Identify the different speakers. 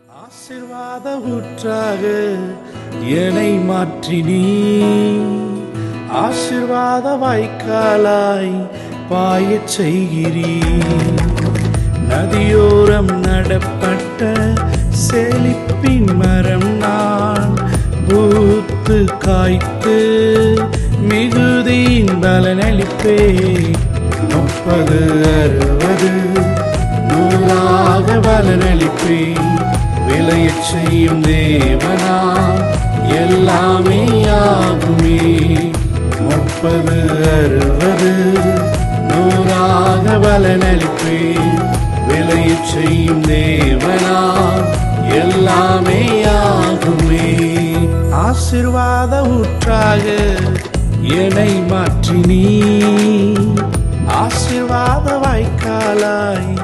Speaker 1: ஆசீர்வாத ஊற்றாக என்னை மாற்றினீ, ஆசீர்வாத வாய்க்காலாய் பாயச் செய்கிறீ. நதியோரம் நடப்பட்ட செழிப்பின் மரம் நான், பூத்து காய்த்து மிகுதியின் பலனளிப்பே. 30 60 100 பலனளிப்பே. விளையச் செய்யும் தேவனா எல்லாமே ஆகுமே. 30 60 100 பலனளிப்பே. விளையச் செய்யும் தேவனா எல்லாமே ஆகுமே. ஆசீர்வாத ஊற்றாக என்னை மாற்றினீ, ஆசீர்வாத வாய்க்காலாய்